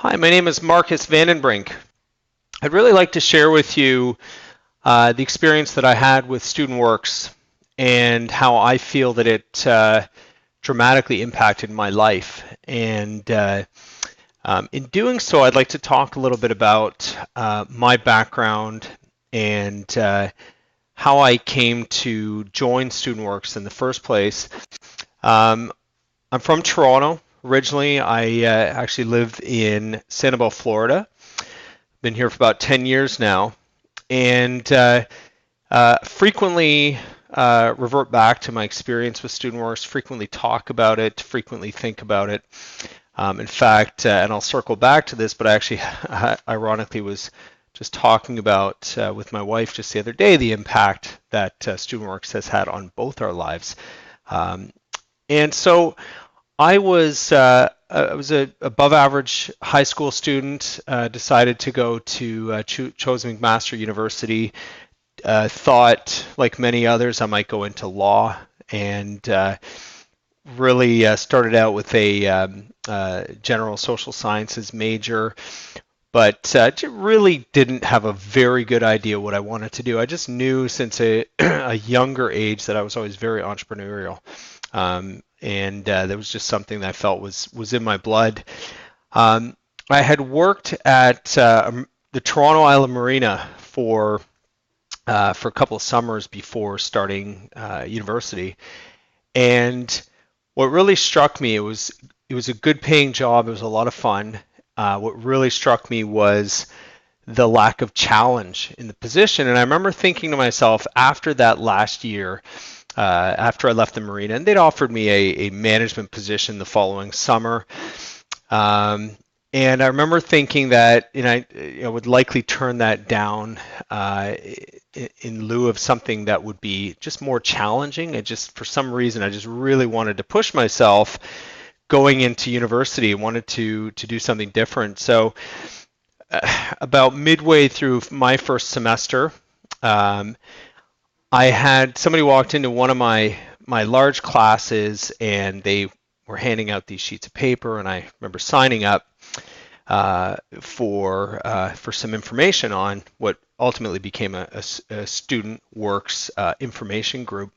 Hi, my name is Marcus VandenBrink. I'd really like to share with you the experience that I had with StudentWorks and how I feel that it dramatically impacted my life. And in doing so, I'd like to talk a little bit about my background and how I came to join StudentWorks in the first place. Um, I'm from Toronto. Originally, I actually live in Sanibel, Florida. Been here for about 10 years now, and frequently revert back to my experience with StudentWorks, frequently talk about it, frequently think about it. In fact, and I'll circle back to this, but I actually, ironically, was just talking about with my wife just the other day the impact that StudentWorks has had on both our lives. And so I was a above average high school student. Decided to go to Chosen McMaster University. Thought, like many others, I might go into law, and really started out with a general social sciences major, but really didn't have a very good idea what I wanted to do. I just knew since a younger age that I was always very entrepreneurial. And that was just something that I felt was in my blood. I had worked at the Toronto Island Marina for a couple of summers before starting university, and what really struck me, it was a good paying job. It was a lot of fun. What really struck me was the lack of challenge in the position. And I remember thinking to myself after that last year, after I left the marina, and they'd offered me a management position the following summer. And I remember thinking that I would likely turn that down in lieu of something that would be just more challenging. I just, for some reason, I just really wanted to push myself going into university. Wanted to do something different. So about midway through my first semester, I had somebody walked into one of my large classes, and they were handing out these sheets of paper, and I remember signing up for some information on what ultimately became a Student Works information group.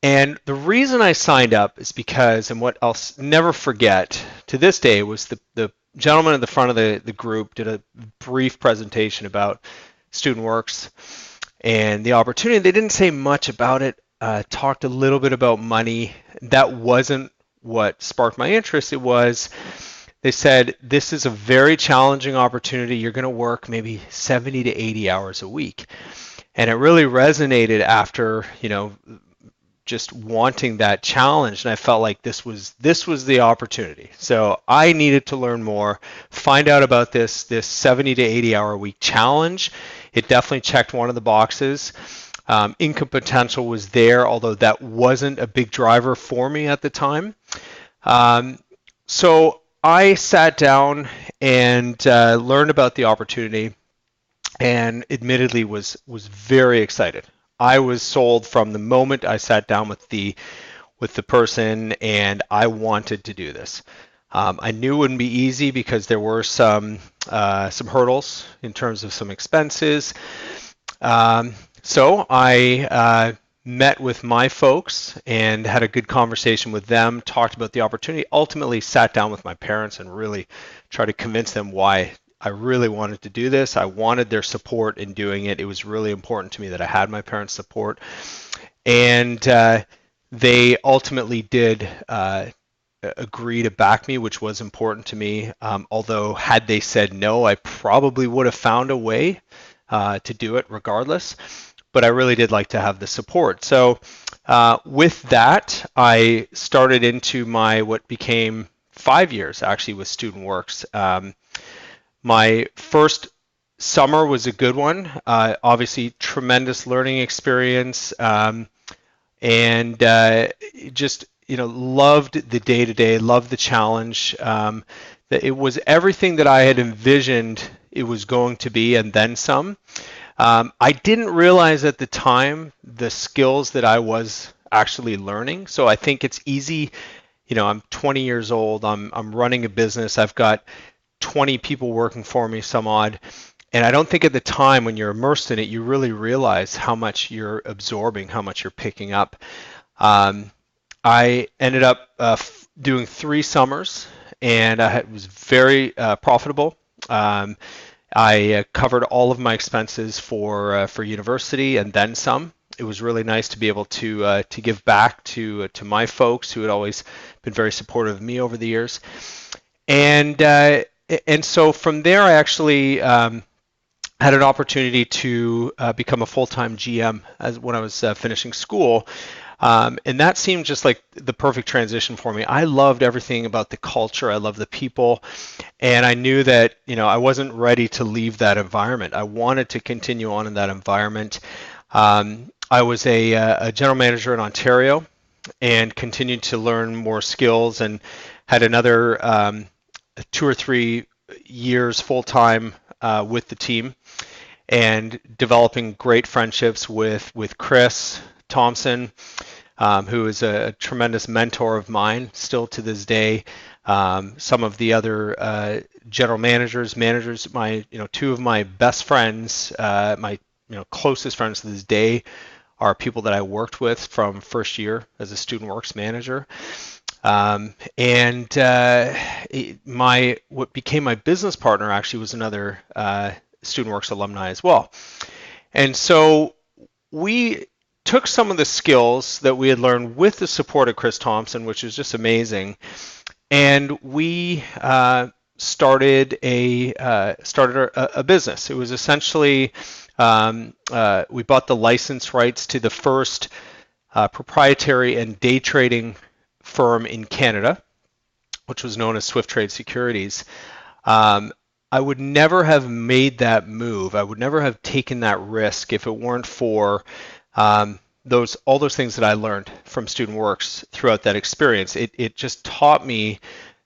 And the reason I signed up is because, and what I'll never forget to this day, was the gentleman at the front of the group did a brief presentation about Student Works and the opportunity. They didn't say much about it, talked a little bit about money. That wasn't what sparked my interest. It was, they said, this is a very challenging opportunity. You're going to work maybe 70 to 80 hours a week. And it really resonated after, just wanting that challenge. And I felt like this was the opportunity. So I needed to learn more, find out about this 70 to 80 hour a week challenge. It definitely checked one of the boxes. Income potential was there, although that wasn't a big driver for me at the time. So I sat down and learned about the opportunity, and admittedly was very excited. I was sold from the moment I sat down with the person, and I wanted to do this. I knew it wouldn't be easy because there were some hurdles in terms of some expenses. So I met with my folks and had a good conversation with them, talked about the opportunity, ultimately sat down with my parents and really tried to convince them why I really wanted to do this. I wanted their support in doing it. It was really important to me that I had my parents' support. And they ultimately did agree to back me, which was important to me. Although had they said no, I probably would have found a way to do it regardless. But I really did like to have the support. So with that, I started into my what became 5 years actually with Student Works. My first summer was a good one. Obviously, tremendous learning experience, and just loved the day to day, loved the challenge. That it was everything that I had envisioned it was going to be, and then some. I didn't realize at the time the skills that I was actually learning. So I think it's easy. I'm 20 years old. I'm running a business. I've got 20 people working for me, some odd. And I don't think at the time when you're immersed in it, you really realize how much you're absorbing, how much you're picking up. Um, I ended up doing 3 summers, and was very profitable. Um, I covered all of my expenses for university and then some. It was really nice to be able to give back to my folks who had always been very supportive of me over the years. And so from there, I actually had an opportunity to become a full-time GM when I was finishing school. And that seemed just like the perfect transition for me. I loved everything about the culture. I loved the people. And I knew that, I wasn't ready to leave that environment. I wanted to continue on in that environment. I was a general manager in Ontario and continued to learn more skills, and had another 2 or 3 years full-time with the team, and developing great friendships with Chris Thompson, who is a tremendous mentor of mine still to this day. Some of the other general managers, my 2 of my best friends, my closest friends to this day, are people that I worked with from first year as a student works manager. And what became my business partner actually was another student works alumni as well. And so we took some of the skills that we had learned with the support of Chris Thompson, which is just amazing, and we started a business. It was essentially we bought the license rights to the first proprietary and day trading firm in Canada, which was known as Swift Trade Securities. I would never have made that move. I would never have taken that risk if it weren't for all those things that I learned from Student Works throughout that experience. It just taught me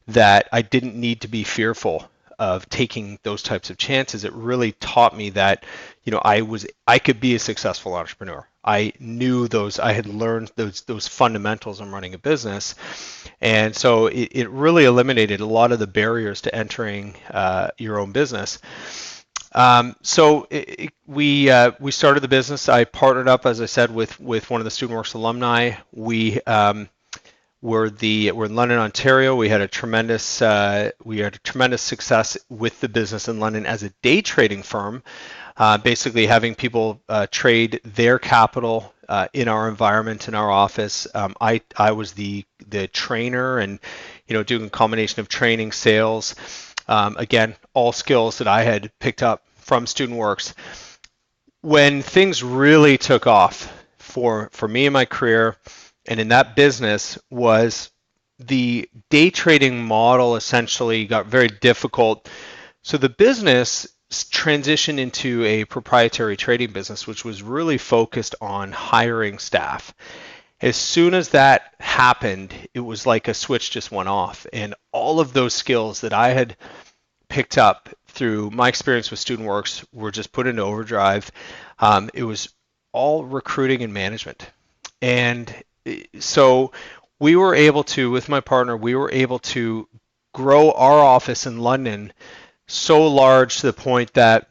that I didn't need to be fearful of taking those types of chances. It really taught me that I could be a successful entrepreneur. I knew I had learned those fundamentals on running a business, and so it really eliminated a lot of the barriers to entering your own business. So we started the business. I partnered up, as I said, with one of the Student Works alumni. We're in London, Ontario. We had a tremendous success with the business in London as a day trading firm, basically having people trade their capital in our environment, in our office. I was the trainer, and doing a combination of training, sales, again, all skills that I had picked up from Student Works. When things really took off for me in my career and in that business, was the day trading model essentially got very difficult. So the business transitioned into a proprietary trading business, which was really focused on hiring staff. As soon as that happened, it was like a switch just went off, and all of those skills that I had picked up through my experience with Student Works were just put into overdrive. It was all recruiting and management. And so we were able to, with my partner, grow our office in London so large to the point that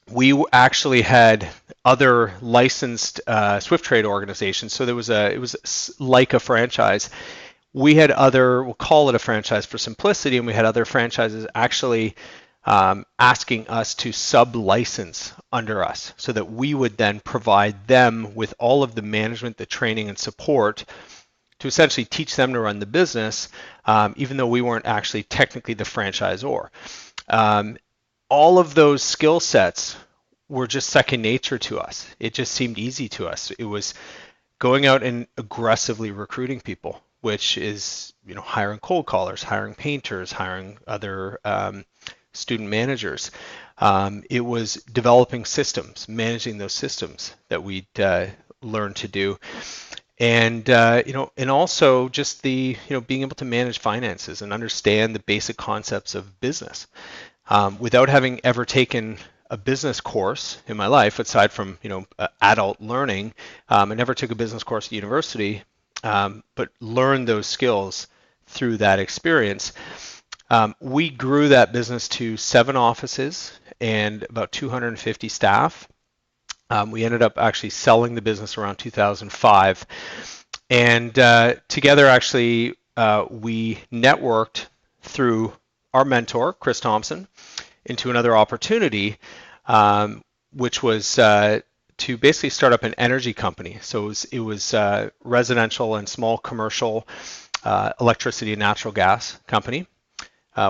we actually had other licensed Swift Trade organizations. So it was like a franchise. We had we'll call it a franchise for simplicity, and we had other franchises actually asking us to sub-license under us, so that we would then provide them with all of the management, the training, and support to essentially teach them to run the business, even though we weren't actually technically the franchisor. All of those skill sets were just second nature to us. It just seemed easy to us. It was going out and aggressively recruiting people, which is hiring cold callers, hiring painters, hiring other student managers. It was developing systems, managing those systems that we'd learned to do, and and also just the being able to manage finances and understand the basic concepts of business. Without having ever taken a business course in my life, aside from adult learning, I never took a business course at university, but learned those skills through that experience. We grew that business to 7 offices and about 250 staff. We ended up actually selling the business around 2005. And together, actually, we networked through our mentor, Chris Thompson, into another opportunity, which was to basically start up an energy company. So it was residential and small commercial electricity and natural gas company.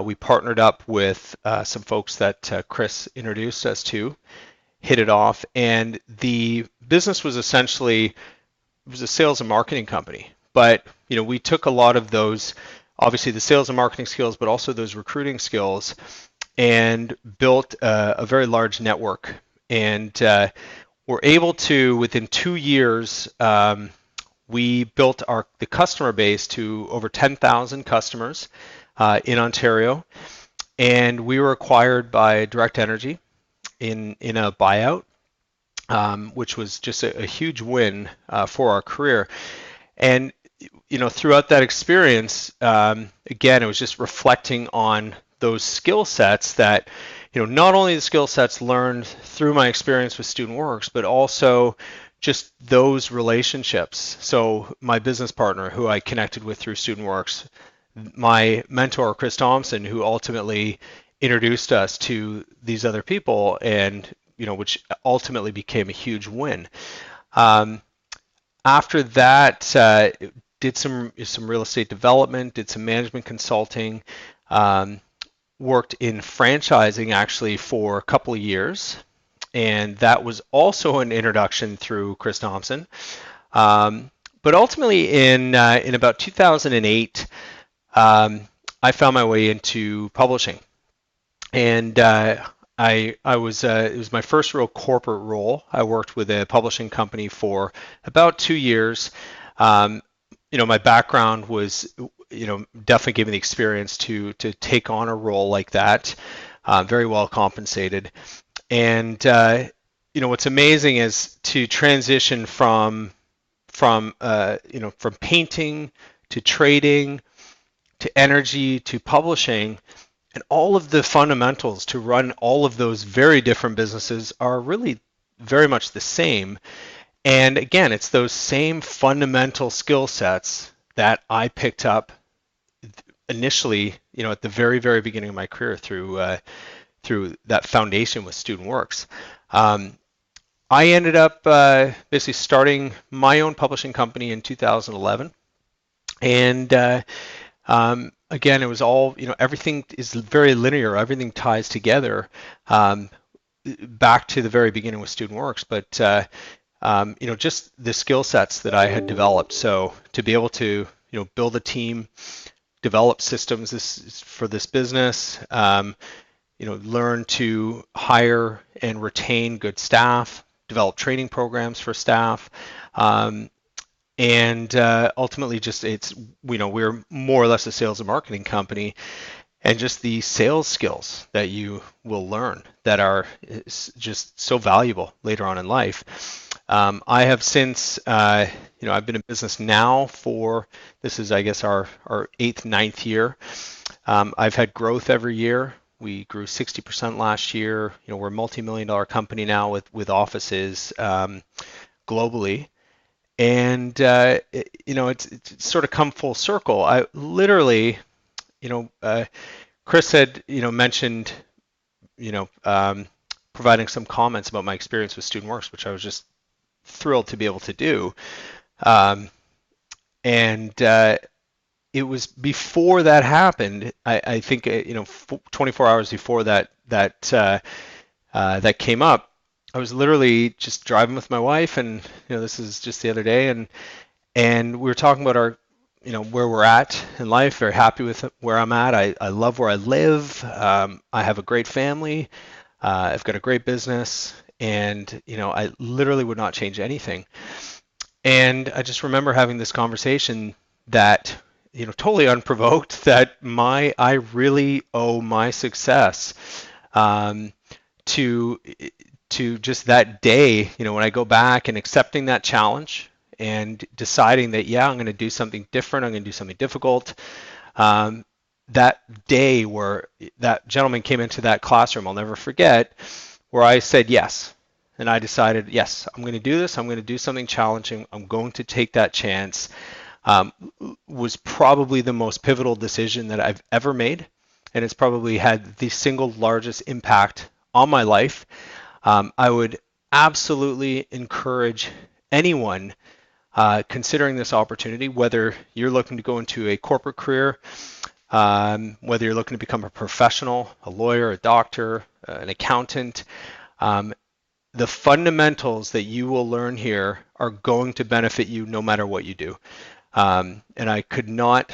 We partnered up with some folks that Chris introduced us to, hit it off, and the business was essentially, it was a sales and marketing company. But we took a lot of those, obviously the sales and marketing skills, but also those recruiting skills, and built a very large network. And we're able to, within 2 years, we built the customer base to over 10,000 customers in Ontario, and we were acquired by Direct Energy in a buyout, which was just a huge win for our career. And throughout that experience, again, it was just reflecting on those skill sets that, not only the skill sets learned through my experience with Student Works, but also just those relationships. So my business partner, who I connected with through Student Works, my mentor, Chris Thompson, who ultimately introduced us to these other people, and which ultimately became a huge win. After that, did some real estate development, did some management consulting, worked in franchising actually for a couple of years, and that was also an introduction through Chris Thompson. But ultimately, in about 2008, I found my way into publishing, and I was it was my first real corporate role. I worked with a publishing company for about 2 years. My background was, definitely gave me the experience to take on a role like that, very well compensated. And what's amazing is to transition from painting to trading to energy to publishing, and all of the fundamentals to run all of those very different businesses are really very much the same. And again, it's those same fundamental skill sets that I picked up initially, at the very, very beginning of my career through that foundation with Student Works. I ended up basically starting my own publishing company in 2011, and again, it was all, everything is very linear. Everything ties together back to the very beginning with Student Works. But, just the skill sets that I had developed. So to be able to, build a team, develop systems for this business, learn to hire and retain good staff, develop training programs for staff, and ultimately we're more or less a sales and marketing company, and just the sales skills that you will learn that are just so valuable later on in life. I have since, I've been in business now for, this is, I guess, our 8th, 9th year. I've had growth every year. We grew 60% last year. We're a multi-million-dollar company now with offices globally. And it's sort of come full circle. I literally, Chris had mentioned providing some comments about my experience with Student Works, which I was just thrilled to be able to do. And it was before that happened. I think 24 hours before that came up. I was literally just driving with my wife, and this is just the other day, and we were talking about our, where we're at in life. Very happy with where I'm at. I love where I live. I have a great family. I've got a great business, and I literally would not change anything. And I just remember having this conversation that, totally unprovoked, that I really owe my success to just that day, when I go back and accepting that challenge and deciding that, yeah, I'm going to do something different, I'm going to do something difficult, that day where that gentleman came into that classroom, I'll never forget, where I said yes. And I decided, yes, I'm going to do this. I'm going to do something challenging. I'm going to take that chance. Um, was probably the most pivotal decision that I've ever made. And it's probably had the single largest impact on my life. I would absolutely encourage anyone considering this opportunity, whether you're looking to go into a corporate career, whether you're looking to become a professional, a lawyer, a doctor, an accountant, um, the fundamentals that you will learn here are going to benefit you no matter what you do. And I could not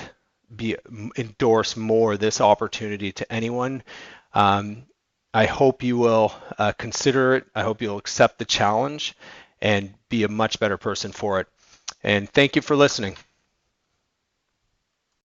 endorse more this opportunity to anyone. Um, I hope you will consider it. I hope you'll accept the challenge and be a much better person for it. And thank you for listening.